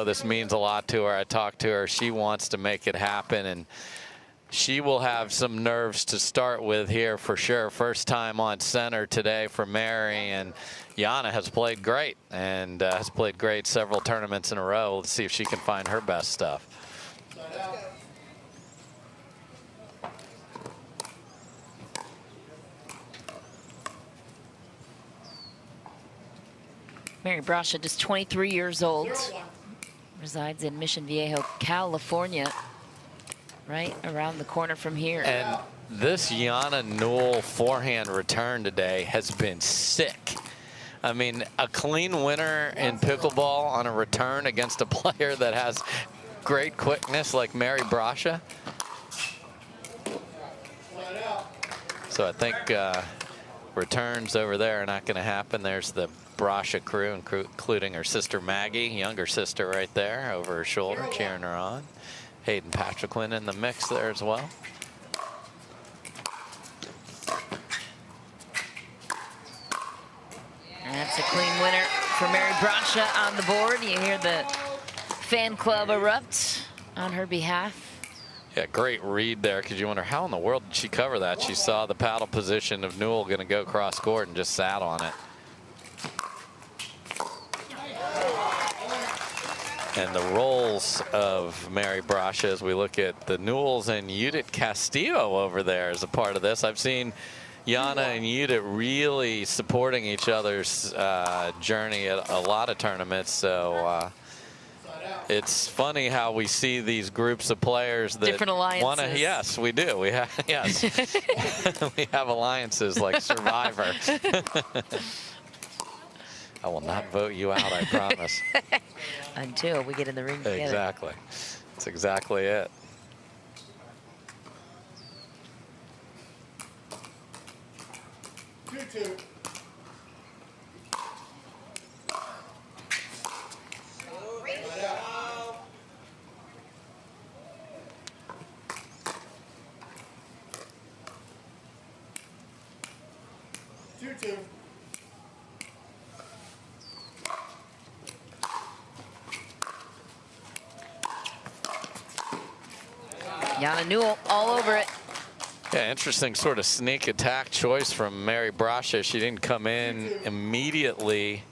this means a lot to her. I talked to her. She wants to make it happen, and she will have some nerves to start with here for sure. First time on center today for Mary, and Yana has played great and has played great several tournaments in a row. Let's see if she can find her best stuff. Mary Brascia, just 23 years old, resides in Mission Viejo, California, right around the corner from here. And this Yana Newell forehand return today has been sick. I mean, a clean winner in pickleball on a return against a player that has great quickness like Mary Brascia. So I think returns over there are not going to happen. There's the Brascia crew, including her sister Maggie, younger sister right there over her shoulder, cheering her on. Hayden Patrickland in the mix there as well. That's a clean winner for Mary Brascia on the board. You hear the fan club erupt on her behalf. Yeah, great read there, because you wonder how in the world did she cover that? She saw the paddle position of Newell going to go cross court and just sat on it. And the roles of Mary Brascia, as we look at the Newells and Judith Castillo over there as a part of this. I've seen Yana and Judith really supporting each other's journey at a lot of tournaments. So it's funny how we see these groups of players that different alliances. Yes, we do. We have, yes, we have alliances like Survivor. I will not vote you out, I promise. Until we get in the ring together. Exactly. That's exactly it. Two. Yana Newell all over it. Yeah, interesting sort of sneak attack choice from Mary Brascia. She didn't come in immediately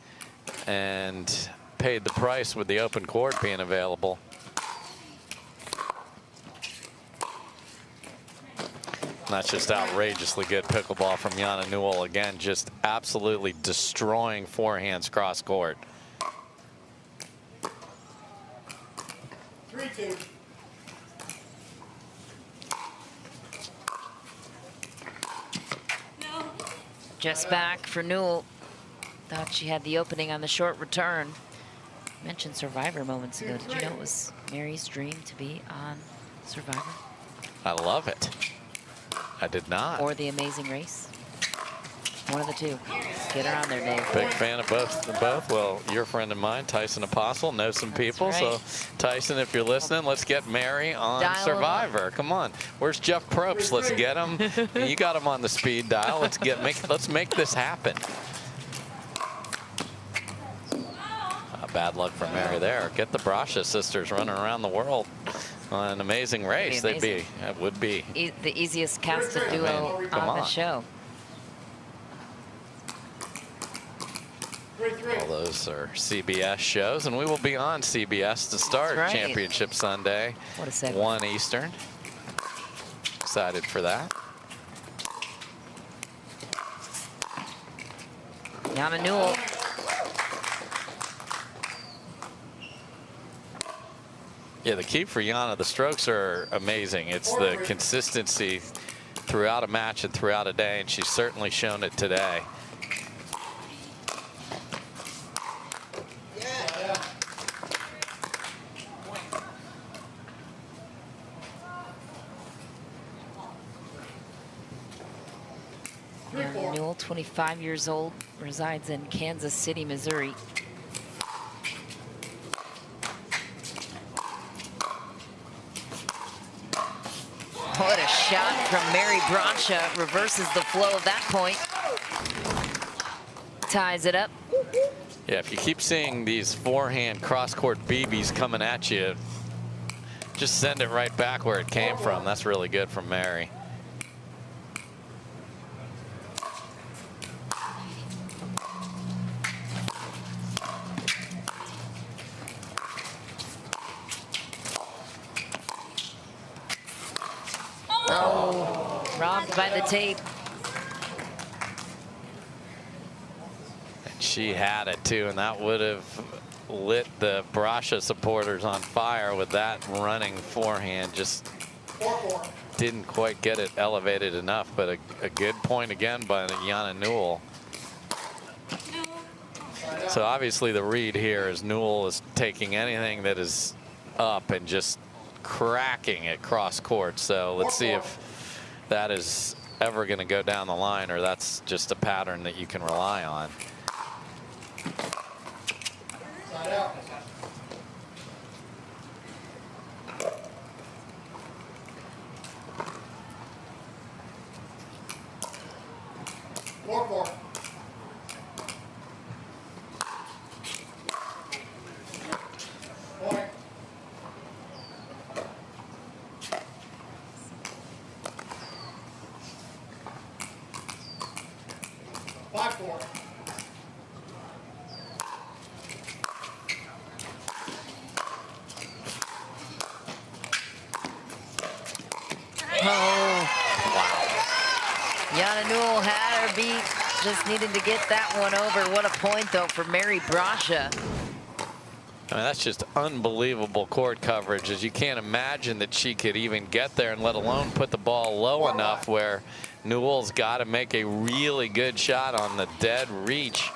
and paid the price with the open court being available. That's just outrageously good pickleball from Yana Newell. Again, just absolutely destroying forehands cross court. 3-2. Just back for Newell. Thought she had the opening on the short return. Mentioned Survivor moments ago. Did you know it was Mary's dream to be on Survivor? I love it. I did not. Or The Amazing Race. One of the two. Get her on there, Dave. Big fan of both. Well, you're a friend of mine, Tyson Apostle, knows some people. Right. So, Tyson, if you're listening, let's get Mary on Dial Survivor. Come on. Where's Jeff Probst? Let's get him. You got him on the speed dial. Let's make this happen. Bad luck for Mary there. Get the Brascia sisters running around the world on An Amazing Race. It would be the easiest casted duo on the show. All those are CBS shows, and we will be on CBS to start Championship Sunday. What a segment. 1 Eastern. Excited for that. Yana Newell. Yeah, the key for Yana, the strokes are amazing. It's the consistency throughout a match and throughout a day, and she's certainly shown it today. Yana Newell, 25 years old, resides in Kansas City, Missouri. What a shot from Mary Brascia. Reverses the flow of that point. Ties it up. Yeah, if you keep seeing these forehand cross-court BBs coming at you, just send it right back where it came from. That's really good from Mary. Oh, robbed by the tape. And she had it too, and that would have lit the Brascia supporters on fire with that running forehand. Just didn't quite get it elevated enough, but a good point again by Yana Newell. So obviously the read here is Newell is taking anything that is up and just cracking it cross court. So let's see if that is ever going to go down the line, or that's just a pattern that you can rely on. Yana Newell had her beat, just needed to get that one over. What a point, though, for Mary Brascia. I mean, that's just unbelievable court coverage, as you can't imagine that she could even get there, and let alone put the ball low enough where Newell's got to make a really good shot on the dead reach.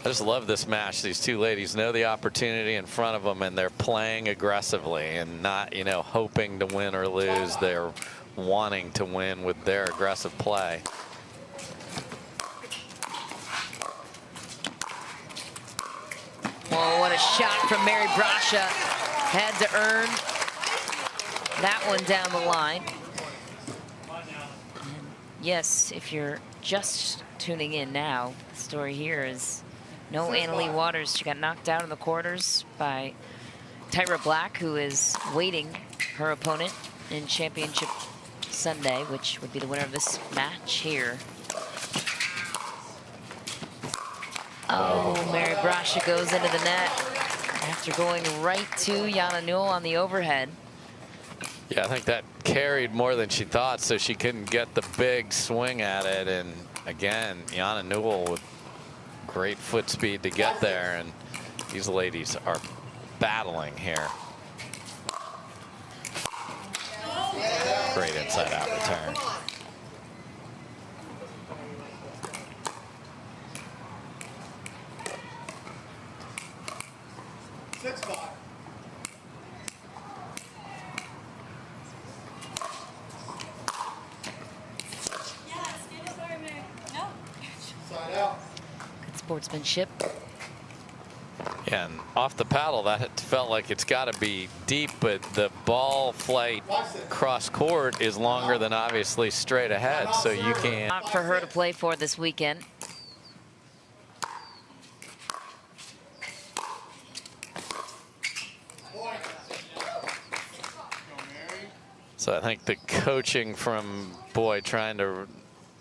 I just love this match. These two ladies know the opportunity in front of them, and they're playing aggressively and not, you know, hoping to win or lose. They're wanting to win with their aggressive play. Oh, what a shot from Mary Brascia. Had to earn that one down the line. And yes, if you're just tuning in now, the story here is no Annalie Waters. She got knocked out in the quarters by Tyra Black, who is waiting her opponent in Championship Sunday, which would be the winner of this match here. Oh, Mary Brascia goes into the net after going right to Yana Newell on the overhead. Yeah, I think that carried more than she thought, so she couldn't get the big swing at it. And again, Yana Newell with great foot speed to get there, and these ladies are battling here. Great inside out return. Good sportsmanship. Yeah, and off the paddle, that felt like it's got to be deep, but the ball flight cross court is longer than obviously straight ahead, so you can't. Not for her to play for this weekend. So I think the coaching from Boyd trying to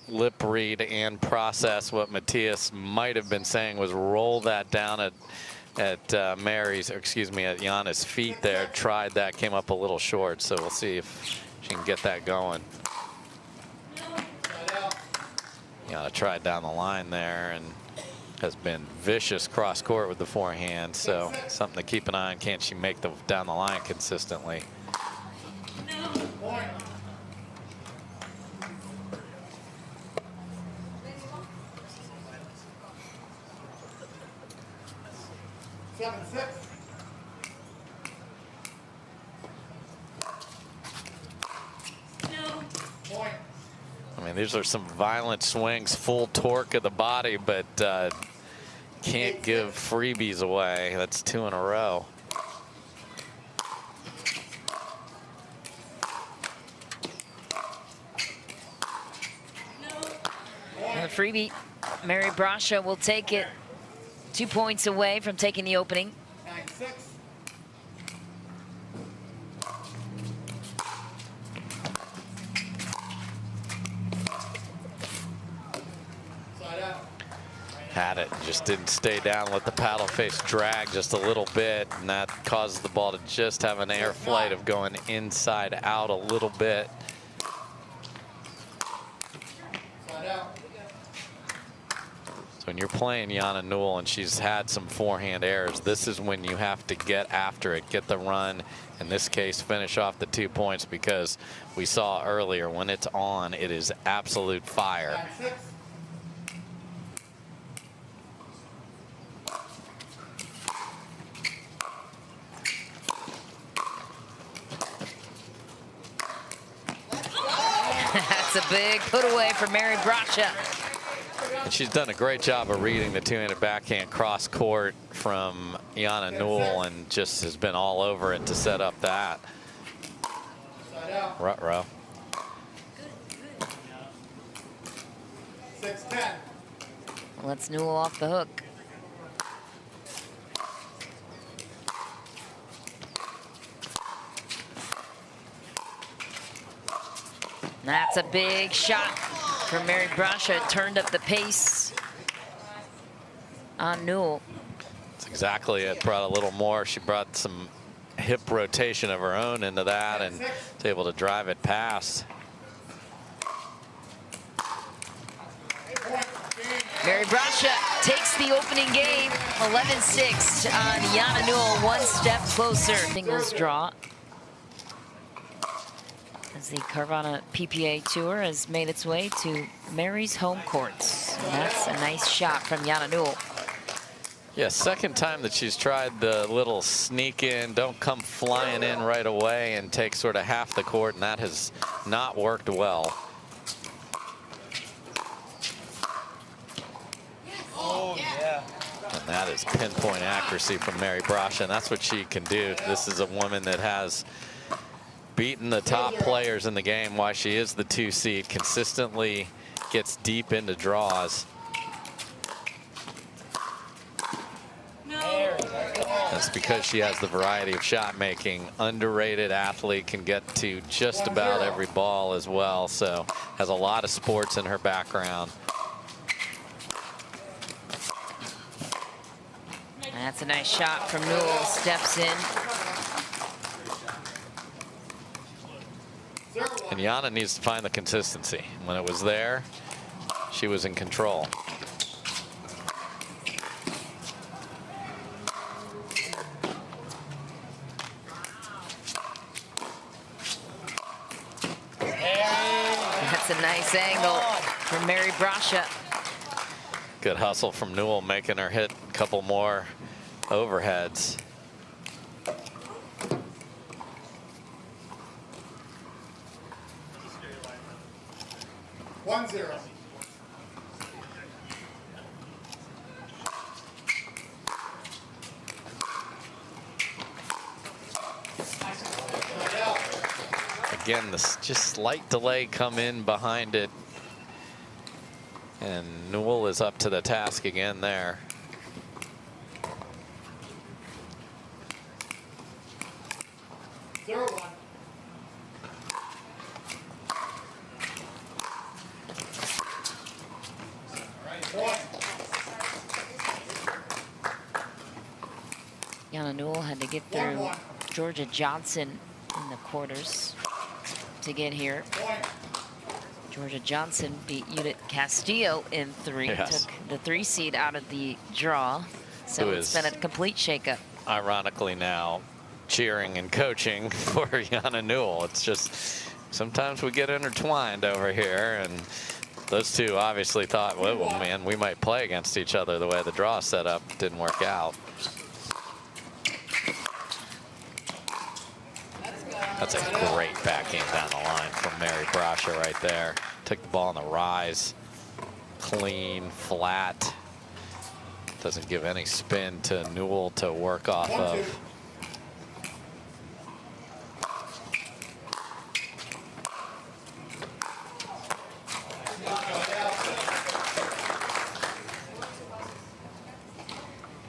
lip read and process what Matthias might have been saying was roll that down at Mary's, or excuse me, at Yana's feet there. Tried that, came up a little short, so we'll see if she can get that going. Yana tried down the line there and has been vicious cross court with the forehand, so something to keep an eye on. Can she make the down the line consistently? I mean, these are some violent swings, full torque of the body, but can't give freebies away. That's 2 in a row. the freebie. Mary Brascia will take it 2 points away from taking the opening. 9-6. Side out. Had it, just didn't stay down, let the paddle face drag just a little bit, and that causes the ball to just have an air flight of going inside out a little bit. Side out. So when you're playing Yana Newell and she's had some forehand errors, this is when you have to get after it, get the run, in this case finish off the 2 points, because we saw earlier when it's on, it is absolute fire. 9-6. That's a big put away for Mary Brascia. And she's done a great job of reading the two-handed backhand cross court from Yana Newell, and just has been all over it to set up that. Side out. Ruh-roh. 6-10. Let's Newell off the hook. That's a big shot from Mary Brascia. It turned up the pace on Newell. That's exactly it. Brought a little more. She brought some hip rotation of her own into that and was able to drive it past. Mary Brascia takes the opening game, 11-6 on Yana Newell, one step closer. Singles draw as the Carvana PPA Tour has made its way to Mary's home courts. And that's a nice shot from Yana Newell. Yeah, second time that she's tried the little sneak in, don't come flying in right away and take sort of half the court, and that has not worked well. And that is pinpoint accuracy from Mary Brascia, and that's what she can do. This is a woman that has beaten the top players in the game, why she is the 2 seed, consistently gets deep into draws. That's because she has the variety of shot making. Underrated athlete, can get to just about every ball as well, so has a lot of sports in her background. That's a nice shot from Newell, steps in. And Yana needs to find the consistency. When it was there, she was in control. That's a nice angle from Mary Brascia. Good hustle from Newell, making her hit a couple more overheads. One zero. Again, this just slight delay come in behind it. And Newell is up to the task again there. Yana Newell had to get through Georgia Johnson in the quarters to get here. Georgia Johnson beat Judith Castillo in 3, Yes. took the 3 seed out of the draw. So Who it's is- been a complete shakeup. Ironically now, cheering and coaching for Yana Newell. It's just, sometimes we get intertwined over here, and those two obviously thought, well, man, we might play against each other the way the draw set up. Didn't work out. That's a great backhand down the line from Mary Brascia right there. Took the ball on the rise. Clean, flat. Doesn't give any spin to Newell to work off of.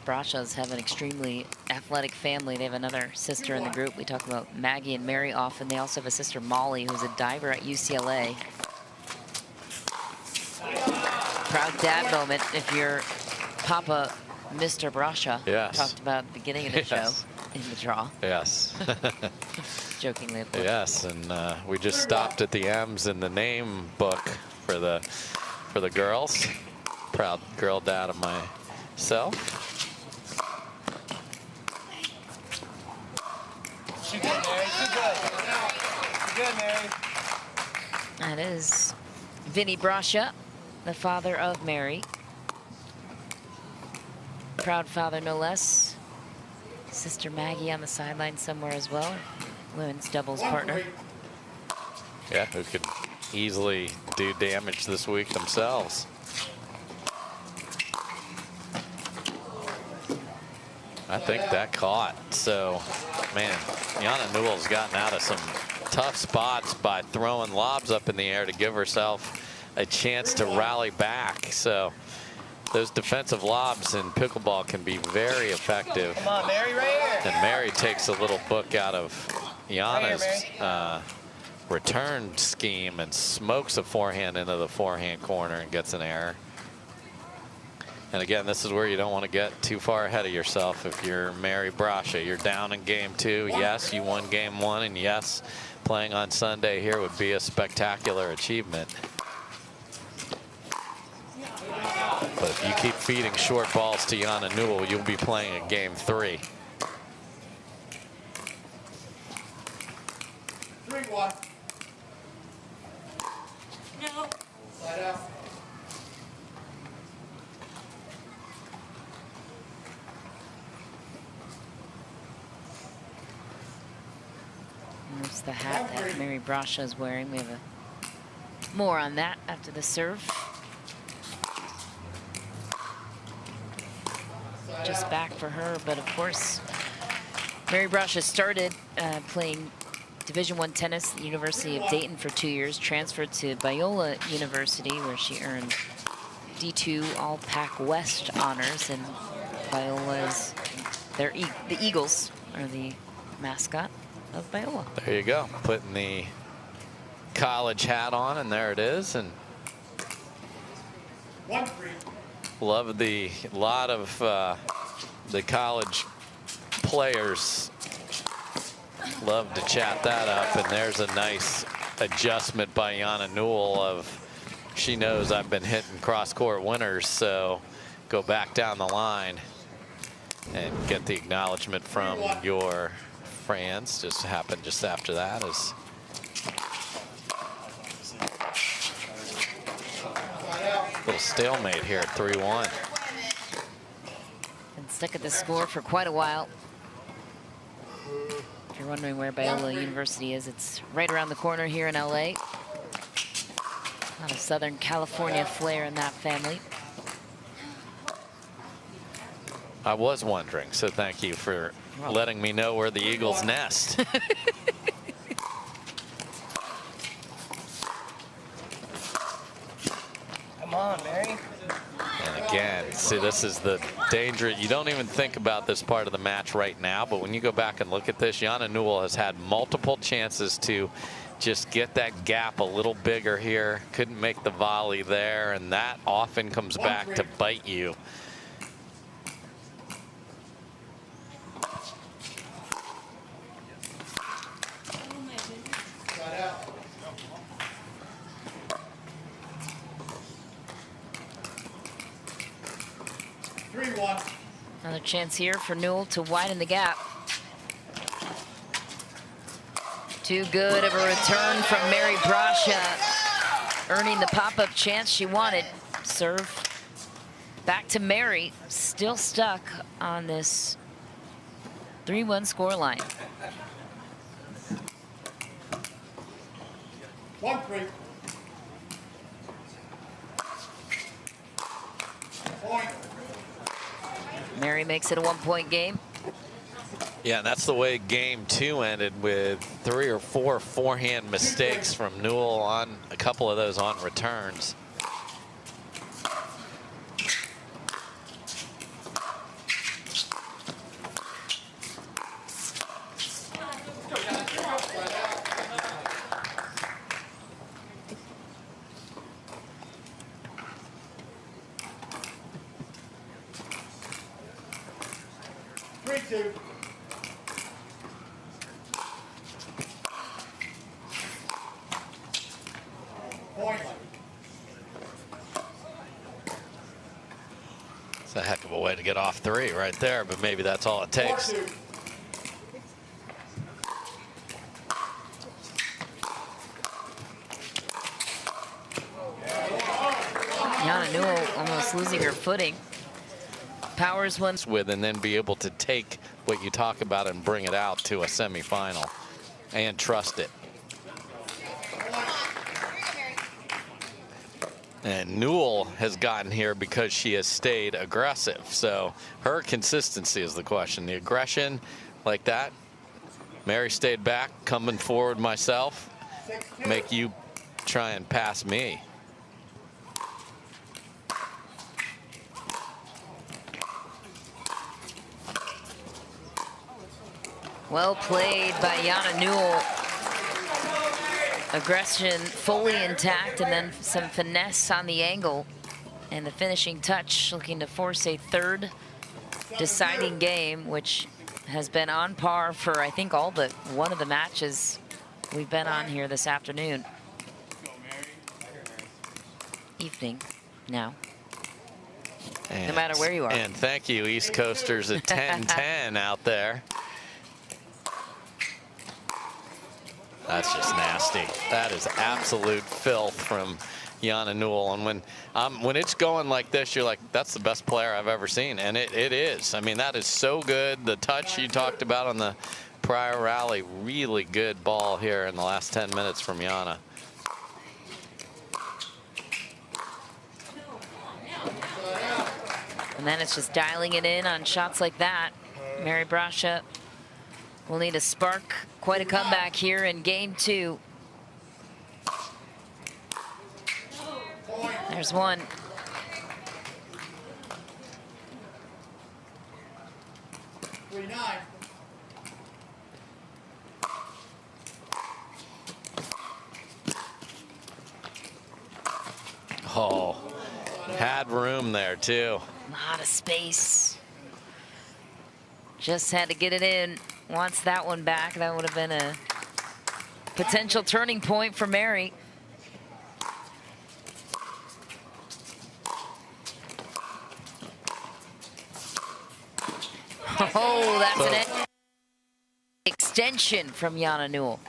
Brascias have an extremely athletic family. They have another sister in the group. We talk about Maggie and Mary often. They also have a sister, Molly, who's a diver at UCLA. Proud dad moment if you're Papa Mr. Brascia. Yes. Talked about at the beginning of the show in the draw. Yes. Jokingly, of course. Yes, and we just stopped at the M's in the name book for the girls. Proud girl dad of myself. She's good, Mary. She's good. She's good, Mary. That is Vinny Brascia, the father of Mary. Proud father, no less. Sister Maggie on the sideline somewhere as well. Women's doubles partner. Yeah, who could easily do damage this week themselves. I think that caught. So, man, Yana Newell's gotten out of some tough spots by throwing lobs up in the air to give herself a chance to rally back. So those defensive lobs in pickleball can be very effective. Come on, Mary, right here. And Mary takes a little book out of Yana's return scheme and smokes a forehand into the forehand corner and gets an error. And again, this is where you don't want to get too far ahead of yourself. If you're Mary Brascia, you're down in game 2. Yes, you won game 1, and yes, playing on Sunday here would be a spectacular achievement. But if you keep feeding short balls to Yana Newell, you'll be playing a game 3. 3-1. No. Side out. And there's the hat that Mary Brascia is wearing. We have more on that after the serve. Just back for her, but of course, Mary Brascia started playing Division I tennis at the University of Dayton for 2 years, transferred to Biola University, where she earned D2 All-Pac West honors, and Biola is the Eagles are the mascot of Biola. There you go, putting the college hat on, and there it is. And 1-3. love the lot of the college players love to chat that up, and there's a nice adjustment by Yana Newell of she knows I've been hitting cross-court winners, so go back down the line and get the acknowledgement from your friends. Just happened just after that is a little stalemate here at 3-1. Been stuck at the score for quite a while. If you're wondering where Biola University is, it's right around the corner here in LA. A lot of Southern California flair in that family. I was wondering, so thank you for letting me know where the Eagles nest. Come on, Mary. And again, see, this is the danger. You don't even think about this part of the match right now, but when you go back and look at this, Yana Newell has had multiple chances to just get that gap a little bigger here. Couldn't make the volley there, and that often comes back to bite you. Side out. 3-1. Another chance here for Newell to widen the gap. Too good of a return from Mary Brascia, earning the pop-up chance she wanted. Serve back to Mary, still stuck on this 3-1 scoreline. 1-3. Point. Mary makes it a 1-point game. Yeah, and that's the way game 2 ended, with 3 or 4 forehand mistakes from Newell, on a couple of those on returns. 3-2. Point. It's a heck of a way to get off 3 right there, but maybe that's all it takes. 4-2. Yana Newell almost losing her footing. Powers one. With and then be able to take what you talk about and bring it out to a semifinal and trust it. And Newell has gotten here because she has stayed aggressive. So her consistency is the question. The aggression like that. Mary stayed back, coming forward myself. Make you try and pass me. Well played by Yana Newell. Aggression fully intact, and then some finesse on the angle. And the finishing touch, looking to force a third deciding game, which has been on par for, I think, all but one of the matches we've been on here this afternoon. Evening now. And, no matter where you are. And thank you, East Coasters at 10-10 out there. That's just nasty. That is absolute filth from Yana Newell. And when it's going like this, you're like, that's the best player I've ever seen. And it is. I mean, that is so good. The touch you talked about on the prior rally, really good ball here in the last 10 minutes from Yana. And then it's just dialing it in on shots like that. Mary Brascia will need to spark quite a comeback here in game 2. There's one. Oh, had room there too. A lot of space. Just had to get it in. Wants that one back. That would have been a potential turning point for Mary. Oh, that's an extension from Yana Newell.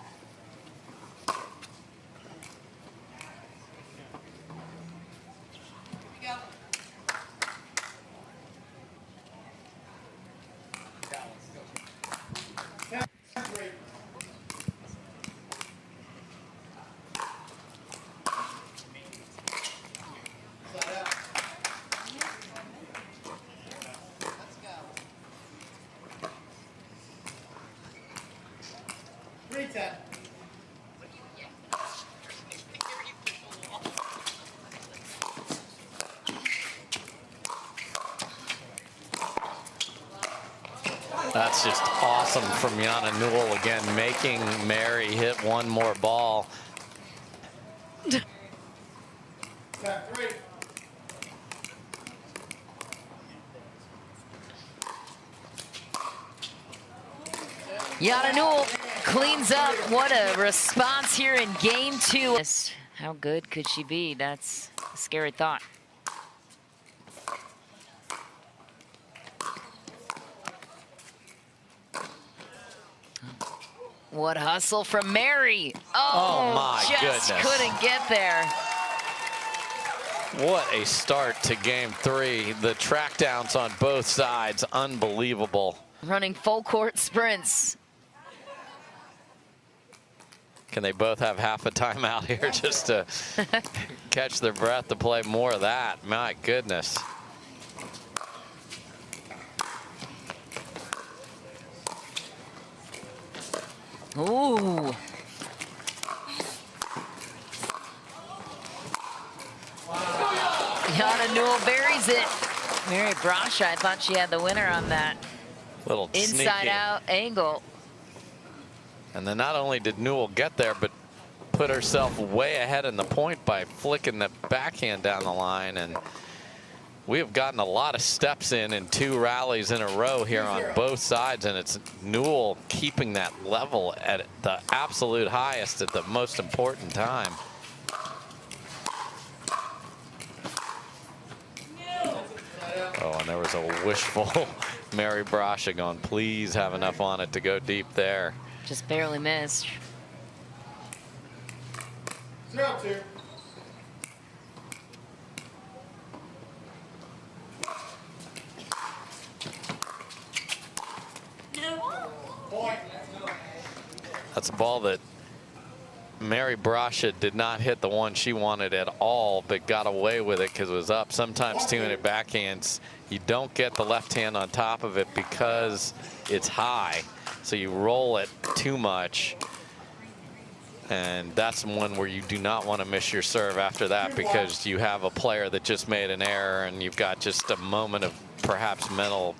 That's just awesome from Yana Newell again, making Mary hit one more ball. Yana Newell cleans up. What a response here in game 2. How good could she be? That's a scary thought. What hustle from Mary. Oh my just goodness. Couldn't get there. What a start to game 3. The track downs on both sides, unbelievable. Running full court sprints. Can they both have half a timeout here just to catch their breath to play more of that? My goodness. Ooh. Yana Newell buries it. Mary Brascia, I thought she had the winner on that Little inside sneaky. out angle. And then not only did Newell get there, but put herself way ahead in the point by flicking the backhand down the line and we have gotten a lot of steps in 2 rallies in a row here on both sides, and it's Newell keeping that level at the absolute highest at the most important time. Oh, and there was a wishful Mary Brascia going, please have enough on it to go deep there. Just barely missed. 0-2. Point. That's a ball that Mary Brascia did not hit the one she wanted at all, but got away with it because it was up. Sometimes 2-minute backhands, you don't get the left hand on top of it because it's high. So you roll it too much. And that's one where you do not want to miss your serve after that, because you have a player that just made an error and you've got just a moment of perhaps mental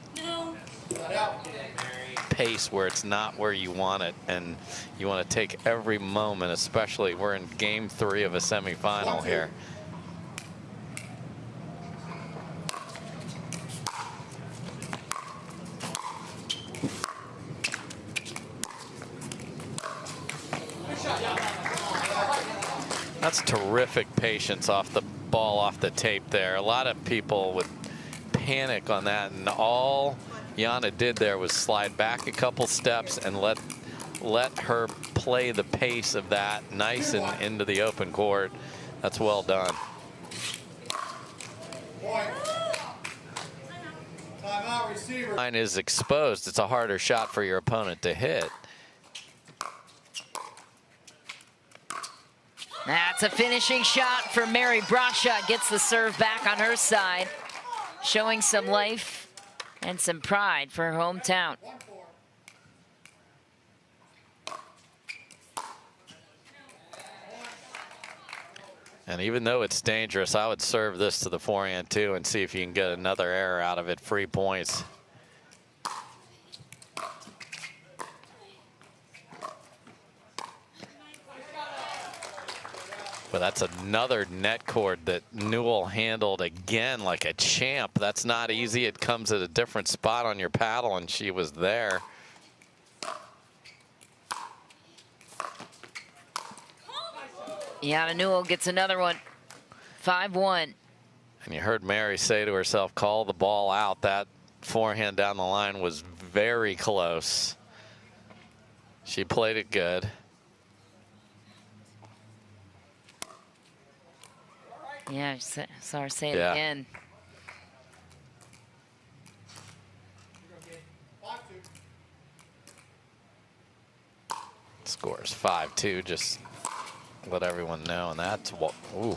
pace where it's not where you want it, and you want to take every moment, especially we're in game 3 of a semifinal here. That's terrific patience off the ball, off the tape there. A lot of people would panic on that, and all Yana did there was slide back a couple steps and let her play the pace of that nice and into the open court. That's well done. Point. Timeout, receiver. Line is exposed. It's a harder shot for your opponent to hit. That's a finishing shot for Mary Brascia. Gets the serve back on her side, showing some life and some pride for her hometown. 1-4. And even though it's dangerous, I would serve this to the forehand too and see if you can get another error out of it. Free points. But that's another net cord that Newell handled again like a champ. That's not easy. It comes at a different spot on your paddle, and she was there. Yana Newell gets another one. 5-1. And you heard Mary say to herself, call the ball out. That forehand down the line was very close. She played it good. Yeah, I saw her say it Yeah. again. 5-2. Scores 5-2. Just let everyone know. And that's what, ooh,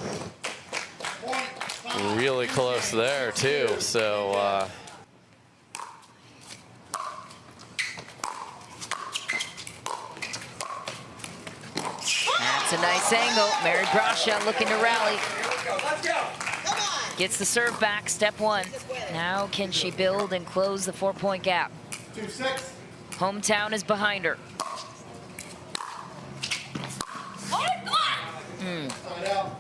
Point. really close there too. So That's a nice angle. Mary Brascia looking to rally. Gets the serve back, step 1. Now can she build and close the 4-point gap? 2-6. Hometown is behind her. Side out.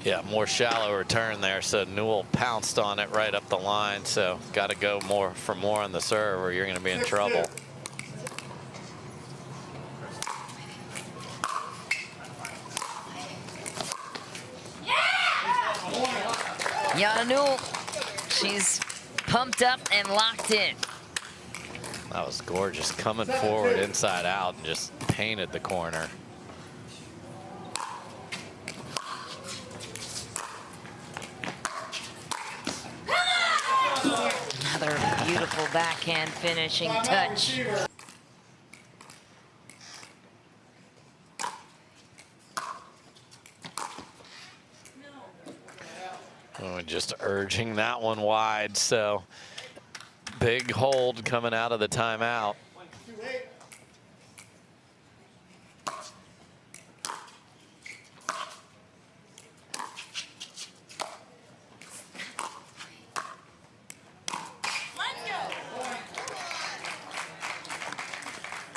yeah, more shallow return there. So Newell pounced on it right up the line. So got to go more for more on the serve, or you're going to be in 6-2. trouble. Yana Newell, she's pumped up and locked in. That was gorgeous. Coming forward inside out and just painted the corner. Another beautiful backhand finishing Timeout, touch. receiver. Oh, just urging that one wide. So big hold coming out of the timeout. 2-8.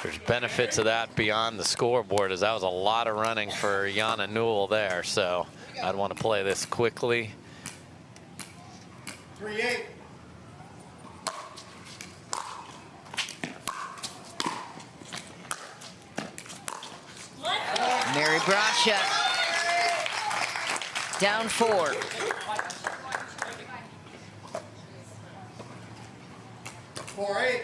There's benefit to that beyond the scoreboard, as that was a lot of running for Yana Newell there. So I'd want to play this quickly 3-8. Mary Brascia down 4. 4-8.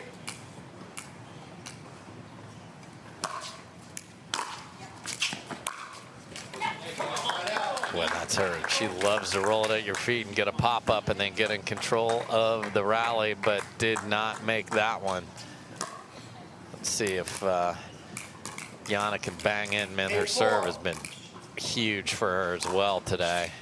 Well, that's her. She loves to roll it at your feet and get a pop up and then get in control of the rally, but did not make that one. Let's see if Yana can bang in. Man, her serve has been huge for her as well today.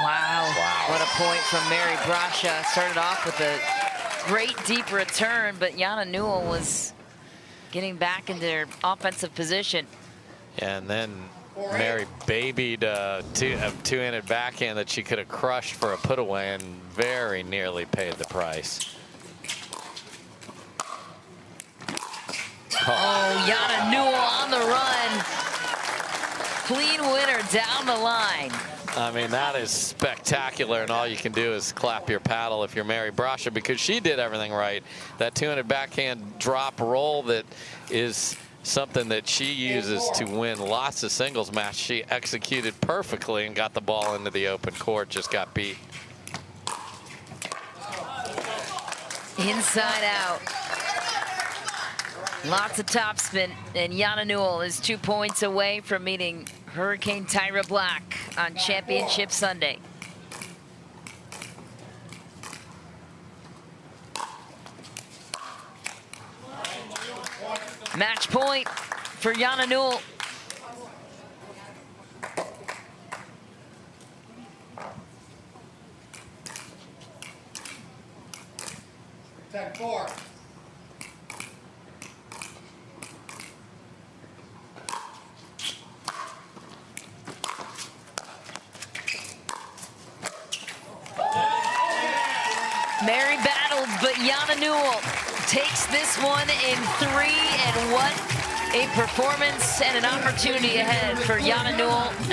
Wow. What a point from Mary Brascia. Started off with a great deep return, but Yana Newell was getting back into their offensive position. And then Mary babied a two-handed backhand that she could have crushed for a put away and very nearly paid the price. Oh, Yana Newell on the run. Clean winner down the line. I mean, that is spectacular, and all you can do is clap your paddle if you're Mary Brascia, because she did everything right. That two-handed backhand drop roll that is something that she uses to win lots of singles matches. She executed perfectly and got the ball into the open court, just got beat. Inside out. Lots of topspin, and Yana Newell is 2 points away from meeting Hurricane Tyra Black on Championship Sunday. Match point for Yana Newell. Tech 4. Mary battled, but Yana Newell takes this one in 3, and what a performance and an opportunity ahead for Yana Newell.